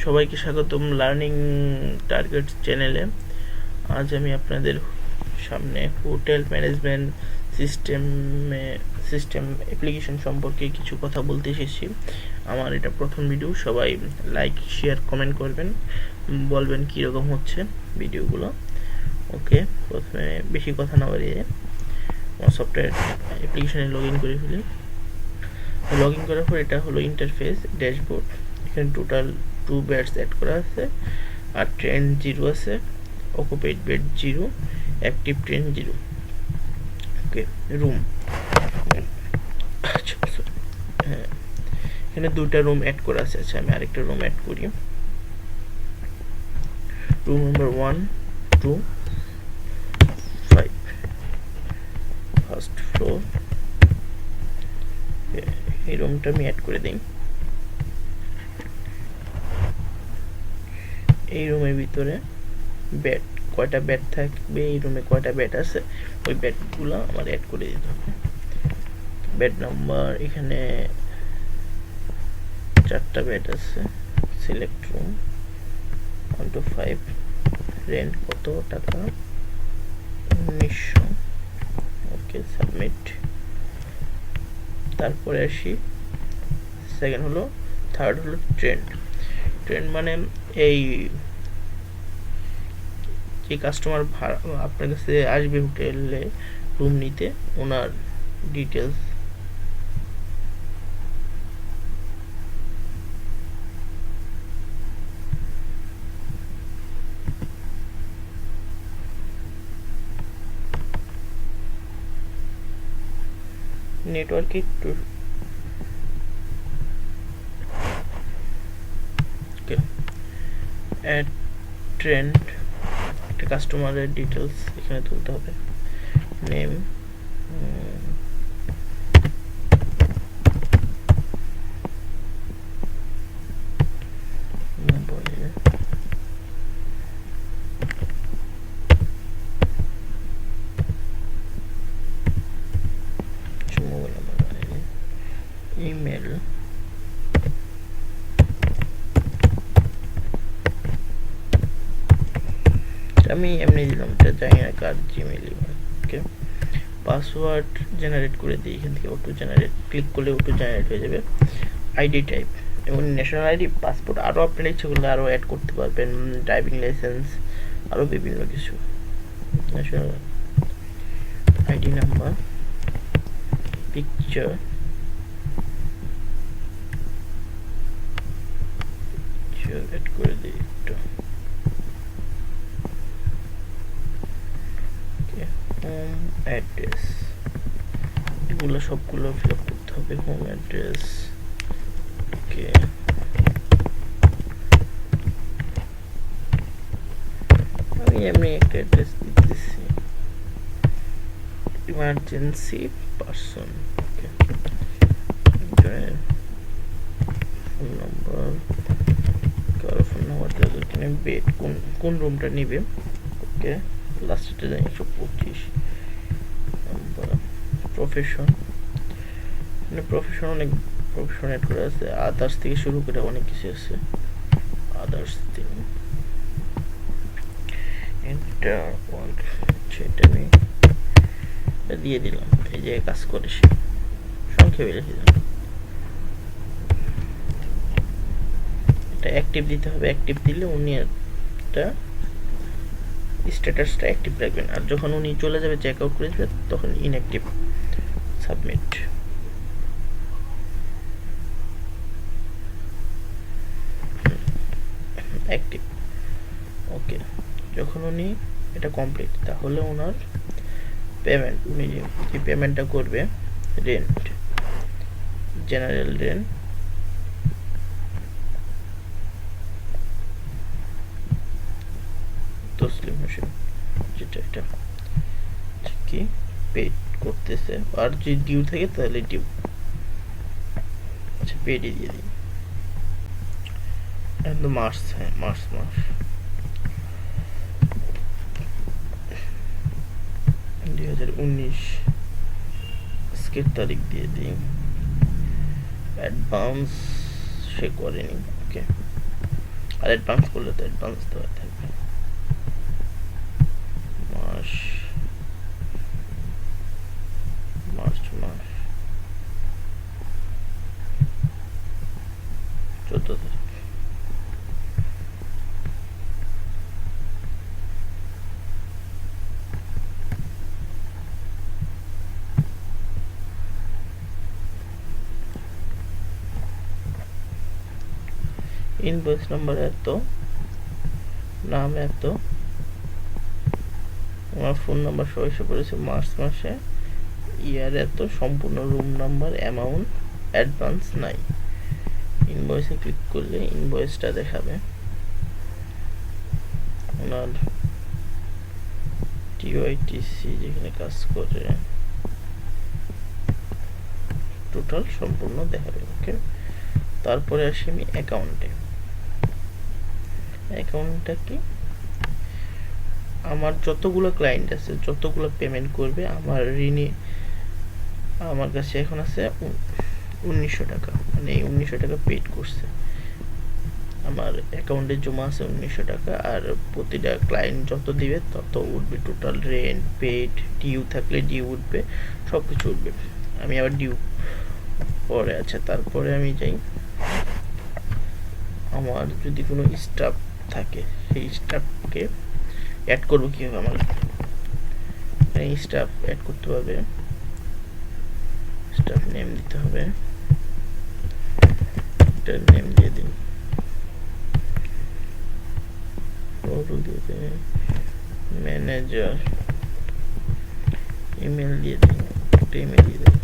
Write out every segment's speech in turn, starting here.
সবাইকে স্বাগতম learning target চ্যানেলে। আজ আমি আপনাদের সামনে হোটেল ম্যানেজমেন্ট সিস্টেম অ্যাপ্লিকেশন সম্পর্কে কিছু কথা বলতে এসেছি। আমার এটা প্রথম ভিডিও, সবাই লাইক শেয়ার কমেন্ট করবেন, বলবেন কীরকম হচ্ছে ভিডিওগুলো। ওকে, প্রথমে বেশি কথা না বাড়িয়ে আমার সফটওয়্যার অ্যাপ্লিকেশানে লগ ইন করে ফেলি। লগ ইন করার পর এটা হলো ইন্টারফেস ড্যাশবোর্ড। এখানে টোটাল 2 বেডস অ্যাড করা আছে, আর ট্রেন 0 আছে, অকুপাইড বেড 0, অ্যাক্টিভ ট্রেন 0। ওকে, রুম, আচ্ছা হ্যাঁ, এখানে 2টা রুম অ্যাড করা আছে। আচ্ছা, আমি আরেকটা রুম অ্যাড করি। Room number 1, 2, 5, first floor. এই রুমটা আমি অ্যাড করে দিই। এই রুমের ভিতরে বেড, কয়টা বেড থাকবে, এই রুমে কয়টা বেড আছে, ওই বেডগুলো আমার অ্যাড করে দিতে হবে। বেড নাম্বার, এখানে 4টা বেড আছে। সিলেক্ট রুম 1 to 5, রেন্ট কত টাকা, 1900। ওকে, সাবমিট। তারপরে আসি সেকেন্ড হলো, থার্ড হলো ট্রেন্ড। ট্রেন্ড মানে এই যে কাস্টমার আপনার কাছে আসবে হোটেলে রুম নিতে, ওনার ডিটেলস। নেটওয়ার্কে একটু অ্যাড ট্রেন্ড, একটা কাস্টমারের ডিটেলস এখানে তুলতে হবে। নেম, মোবাইল নাম্বার, ইমেল, আমি এমনি দিলাম, এটা জানি না কার জিমেল। ওকে, পাসওয়ার্ড জেনারেট করে দিই এখান থেকে। অটো জেনারেট ক্লিক করলে অটো জেনারেট হয়ে যাবে। আইডি টাইপ এবং ন্যাশনাল আইডি, পাসপোর্ট, আরও আপনার ইচ্ছে করলে আরও অ্যাড করতে পারবেন, ড্রাইভিং লাইসেন্স, আরও বিভিন্ন কিছু। National ID number, picture, add করে দিই একটু। হোম অ্যাড্রেস, এগুলো সবগুলো ফিল আপ করতে হবে। হোম অ্যাড্রেস, ওকে, আমি এমনি একটা অ্যাড্রেস দিতেছি, ইমার্জেন্সি পারসন। ওকে, ফোন নাম্বার, কারো ফোন নাম্বারটা এখানে, বেড কোন রুমটা নিবে। ওকে, লাস্টটা জানি 125 নাম্বার। প্রফেশন, মানে প্রফেশন, অনেক প্রফেশন অ্যাড করা আছে। আদার্স থেকে শুরু করে অনেক কিছু আছে। আদার্স থেকে এন্টার ওয়ার্ক, সেটা আমি দিয়ে দিলাম। এই যে কাজ করে সে, সংক্ষেপে লিখে দিলাম। এটা অ্যাক্টিভ দিতে হবে। অ্যাক্টিভ দিলে উনি একটা স্ট্যাটাসটা অ্যাক্টিভ রাখবেন, আর যখন উনি চলে যাবে, চেক আউট করে যাবে, তখন ইনঅ্যাক্টিভ। সাবমিট। অ্যাক্টিভ। ওকে, যখন উনি এটা কমপ্লিট, তাহলে ওনার পেমেন্ট, উনি যে পেমেন্টটা করবে, rent, general rent, Taslim Hossain, যেটা এটা কি পে করতেছে, আর যদি ডিউ থাকে তাহলে ডিউ। আচ্ছা, পেডি দিয়ে দিই। মার্চ, হ্যাঁ মার্চ মাস, 2019 আজকের তারিখ দিয়ে দিই। অ্যাডভান্স সে করেনি। ওকে, আর অ্যাডভান্স করলে তো অ্যাডভান্স দেওয়া থাকবে। মার্চ মাস 14 তারিখ। ইনভয়েস নাম্বার এত, নাম এত, আমার ফোন নাম্বার সহ এসে পড়েছে মার্চ মাসে, ইয়ার এত, সম্পূর্ণ রুম নাম্বার, অ্যামাউন্ট, অ্যাডভান্স নাই। ইনভয়েসে ক্লিক করলে ইনভয়েসটা দেখাবে, ওনার টিওআইটিসি যেখানে কাজ করে টোটাল সম্পূর্ণ দেখাবে। ওকে, তারপরে আসি আমি অ্যাকাউন্টে। অ্যাকাউন্টটা কি, আমার যতগুলো ক্লায়েন্ট আছে, যতগুলো পেমেন্ট করবে, আমার ঋণী আমার কাছে এখন আছে 1900 টাকা, মানে এই 1900 টাকা পেড করছে, আমার অ্যাকাউন্টে জমা আছে 1900 টাকা। আর প্রতিটা ক্লায়েন্ট যত দিবে তত উঠবে, টোটাল রেন্ট পেড, ডিউ থাকলে ডিউ উঠবে, সব কিছু উঠবে। আমি আবার ডিউ পরে আছে। তারপরে আমি যাই, আমার যদি কোনো স্টাফ থাকে সেই স্টাফকে অ্যাড করবো কীভাবে, আমার স্টাফ অ্যাড করতে হবে, স্টাফ নেম দিতে হবে, এটার নেম দিয়ে দিন, ম্যানেজার, ইমেল দিয়ে দিন, একটা ইমেল দিয়ে দিন,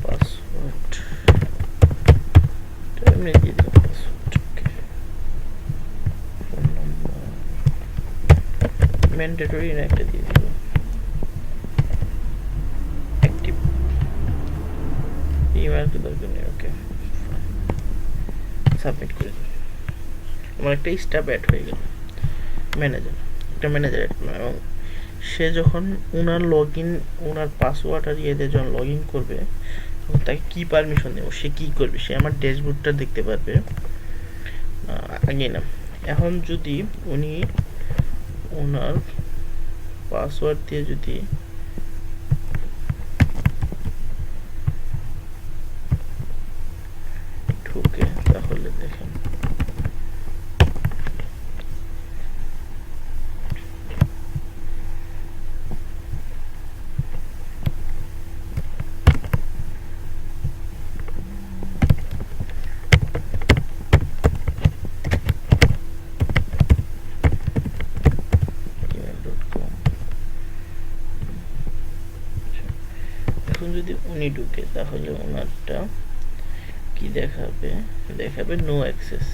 পাসওয়ার্ড এমনি দিয়ে দিন, পাসওয়ার্ড, ফোন নাম্বার ম্যান্ডেটরি না একটা দিয়ে দিব, অ্যাক্টিভ, ইমেল তো দরকার নেই। ওকে, সাবমিট করে দিন। আমার একটা স্টাফ অ্যাড হয়ে গেল, ম্যানেজার, একটা ম্যানেজার অ্যাড করলাম, এবং সে যখন ওনার ওনার পাসওয়ার্ড আর ইয়েতে যখন লগ ইন করবে তখন তাকে কী পারমিশন দেবো, সে কী করবে, সে আমার ড্যাশবোর্ডটা দেখতে পারবে আগে না। এখন যদি উনি ওনার পাসওয়ার্ড দিয়ে যদি ঢুকে, তাহলে দেখেন যদি উনি ঢুকে তাহলে ওনারটা কি দেখাবে, দেখাবে নো অ্যাক্সেস।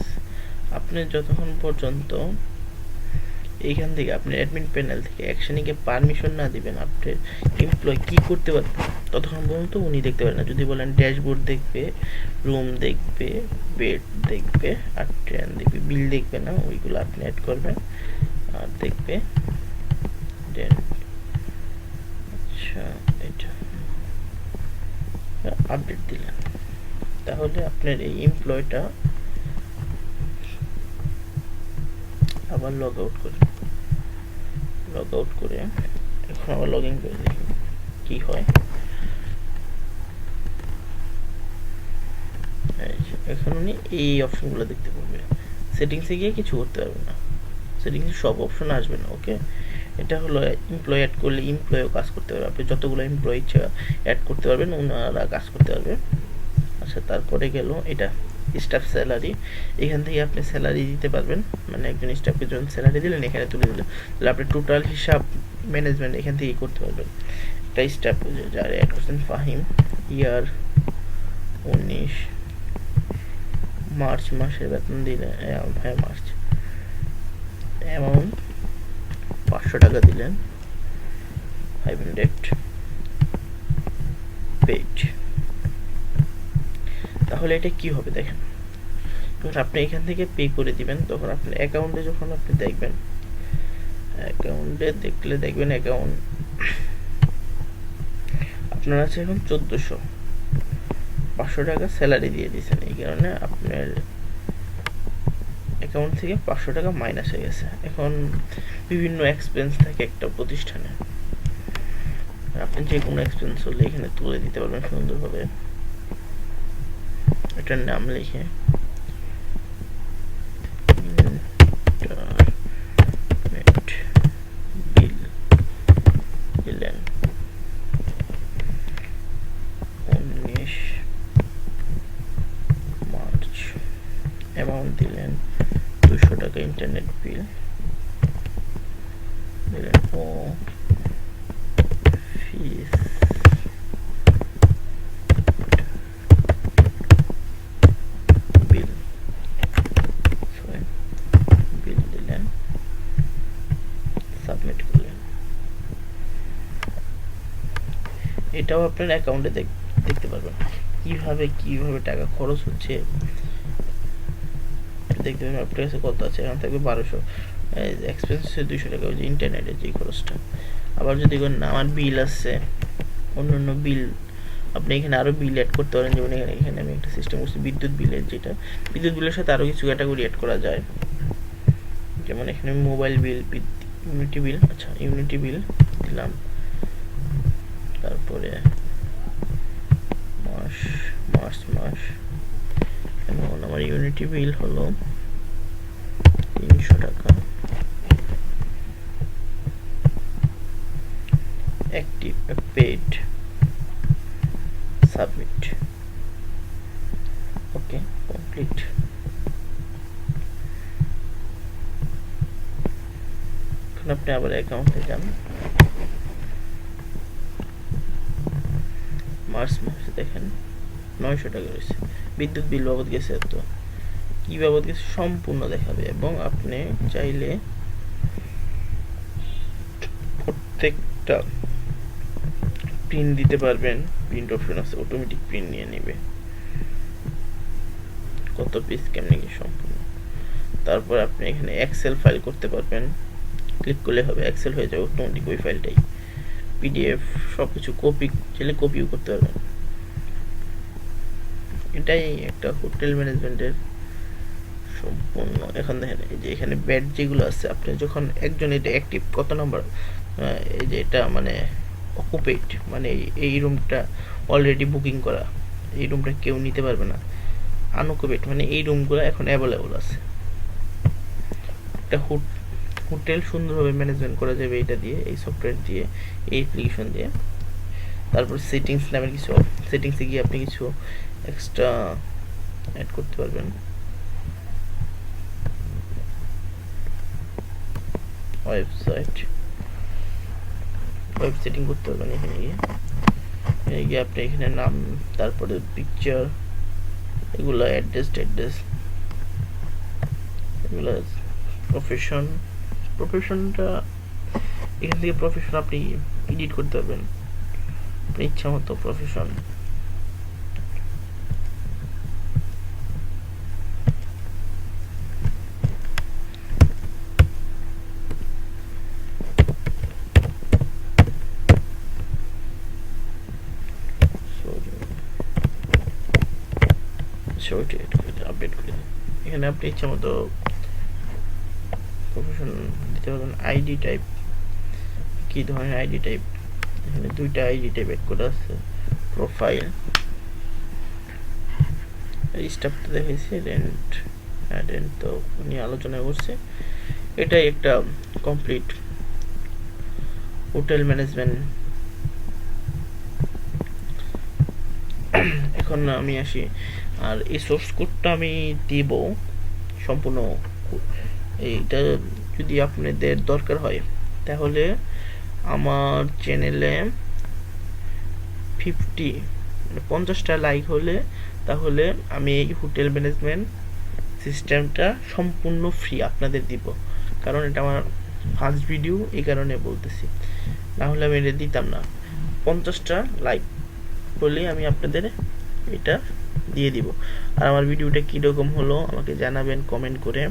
আপনি যতক্ষণ পর্যন্ত এইখান থেকে আপনি অ্যাডমিন প্যানেল থেকে অ্যাকশনিকে পারমিশন না দিবেন, আপনার এমপ্লয় কি করতে পারবে ততক্ষণ পর্যন্ত উনি দেখতে পারেন না। যদি বলেন ড্যাশবোর্ড দেখবে, রুম দেখবে, বেড দেখবে, আর ট্রেন দেখবে, বিল দেখবে না, ওইগুলো আপনি অ্যাড করবেন আর দেখবে। আচ্ছা, এটা আপডেট দিলেন, তাহলে আপনার এই এমপ্লয়টা আবার লগ আউট করে এখন আবার লগ ইন করে দেখি কি হয়। এখন উনি এই অপশনগুলো দেখতে পাবে, সেটিংসে গিয়ে কিছু করতে পারবে না, সেটিংসে সব অপশন আসবে না। ওকে, এটা হলো এমপ্লয় অ্যাড করলে এমপ্লয়ও কাজ করতে পারবে, আপনি যতগুলো এমপ্লয় ইচ্ছা অ্যাড করতে পারবেন, ওনারা কাজ করতে পারবে। আচ্ছা, তারপরে গেল এটা স্টাফ স্যালারি, এখান থেকে আপনি স্যালারি দিতে পারবেন, মানে একজন স্টাফকে যখন স্যালারি দিলেন এখানে তুলে দিলেন, তাহলে আপনি টোটাল হিসাব ম্যানেজমেন্ট এখান থেকেই করতে পারবেন। একটা স্টাফ যার অ্যাড করছেন ফাহিম, ইয়ার 19, মার্চ মাসের বেতন দিলেন, হ্যাঁ মার্চ, অ্যামাউন্ট 500 টাকা দিলেন, 500 পেড। তাহলে এটা কি হবে দেখেন, যখন আপনি এখান থেকে পে করে দিবেন তখন আপনার অ্যাকাউন্টে যখন আপনি দেখবেন, অ্যাকাউন্টে দেখবেন অ্যাকাউন্ট আপনার আছে এখন 1400, 500 টাকা স্যালারি দিয়ে দিয়েছেন, এই কারণে আপনার অ্যাকাউন্ট থেকে 500 টাকা মাইনাস হয়ে গেছে। এখন বিভিন্ন এক্সপেন্স থাকে একটা প্রতিষ্ঠানে, আপনি যে কোনো এক্সপেন্স হলে এখানে তুলে দিতে পারবেন সুন্দরভাবে। এটার নাম লিখে বিল দিলেন 19 মার্চ, অ্যামাউন্ট দিলেন 200 টাকা, ইন্টারনেট বিল দিলেন, ও ফিস বিল বিল দিলেন, সাবমিট করলেন। এটাও আপনার অ্যাকাউন্টে দেখতে পারবেন কিভাবে টাকা খরচ হচ্ছে দেখতে পাবেন। আপনার কাছে কত আছে, এখানে থাকবে 1200, এক্সপেন্স হচ্ছে 200 টাকা, ওই যে ইন্টারনেটের যে খরচটা। আবার যদি আমার বিল আছে, অন্য বিল আপনি এখানে আরও বিল অ্যাড করতে পারেন। যেমন এখানে আমি একটা সিস্টেম করছি বিদ্যুৎ বিলের, যেটা বিদ্যুৎ বিলের সাথে আরও কিছু ক্যাটাগরি অ্যাড করা যায়। যেমন এখানে মোবাইল বিল, ইউনিটি বিল, আচ্ছা ইউনিটি বিল দিলাম, তারপরে মার্চ যেমন আমার ইউনিটি বিল হলো 300 টাকা, active paid, submit, okay complete. এখন আপনি আবার অ্যাকাউন্টে যান, মার্চ মাসে দেখেন 900 টাকা রয়েছে। বিদ্যুৎ বিল বাবদ গেছে, তো কি বাবদ গেছে সম্পূর্ণ দেখাবে। এবং আপনি চাইলে প্রত্যেকটা প্রিন্ট দিতে পারবেন, প্রিন্ট অপশন আছে, অটোমেটিক প্রিন্ট নিয়ে নেবে কত পিস কেমনি কি সম্পূর্ণ। তারপর আপনি এখানে এক্সেল ফাইল করতে পারবেন, ক্লিক করলে হবে এক্সেল হয়ে যাবে অটোমেটিক ওই ফাইলটাই। পিডিএফ সবকিছু চাইলে কপিও করতে পারবেন। এটাই একটা হোটেল ম্যানেজমেন্টের সম্পূর্ণ। এখন দেখেন এই যে এখানে বেড যেগুলো আছে, আপনি যখন একজন এটা অ্যাক্টিভ কত নাম্বার, এই যে এটা মানে অকুপেড, মানে এই রুমটা অলরেডি বুকিং করা, এই রুমটা কেউ নিতে পারবে না। আনঅকুপেড মানে এই রুমগুলো এখন অ্যাভেলেবল আছে। একটা হোটেল সুন্দরভাবে ম্যানেজমেন্ট করা যাবে এটা দিয়ে, এই সফটওয়্যার দিয়ে, এই অ্যাপ্লিকেশন দিয়ে। তারপর সেটিংস নামের কিছু, সেটিংসে গিয়ে আপনি কিছু এক্সট্রা অ্যাড করতে পারবেন। ওয়েব সেটিং করতে পারবেন এখানে গিয়ে আপনি এখানে নাম, তারপরে পিকচার, এগুলো অ্যাড্রেস এগুলো প্রফেশনটা এখান থেকে প্রফেশন আপনি এডিট করতে পারবেন আপনার ইচ্ছা মতো প্রফেশন। আপডেট করে এখানে আপনি ইচ্ছা মতো প্রফেশন দিতে পারবেন। আইডি টাইপ, কি ধরনের আইডি টাইপ, এখানে দুইটা আইডি টাইপ অ্যাড করা আছে। প্রোফাইল, স্টাফটা দেখেছি, রেন্ট তো নিয়ে আলোচনা করছে। এটাই একটা কমপ্লিট হোটেল ম্যানেজমেন্ট। এখন আমি আসি, আর এই সোর্স কোডটা আমি দিব সম্পূর্ণ। এইটা যদি আপনাদের দরকার হয় তাহলে আমার চ্যানেলে 50টা লাইক হলে তাহলে আমি এই হোটেল ম্যানেজমেন্ট সিস্টেমটা সম্পূর্ণ ফ্রি আপনাদের দিব। কারণ এটা আমার ফার্স্ট ভিডিও, এই কারণে বলতেছি, না হলে আমি এটা দিতাম না। 50টা লাইক হলে আমি আপনাদের এটা দিয়ে দিব। আর আমার ভিডিওটা কীরকম হলো আমাকে জানাবেন কমেন্ট করে।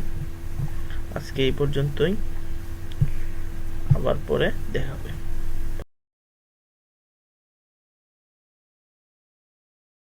আজকে এই পর্যন্তই, আবার পরে দেখা হবে।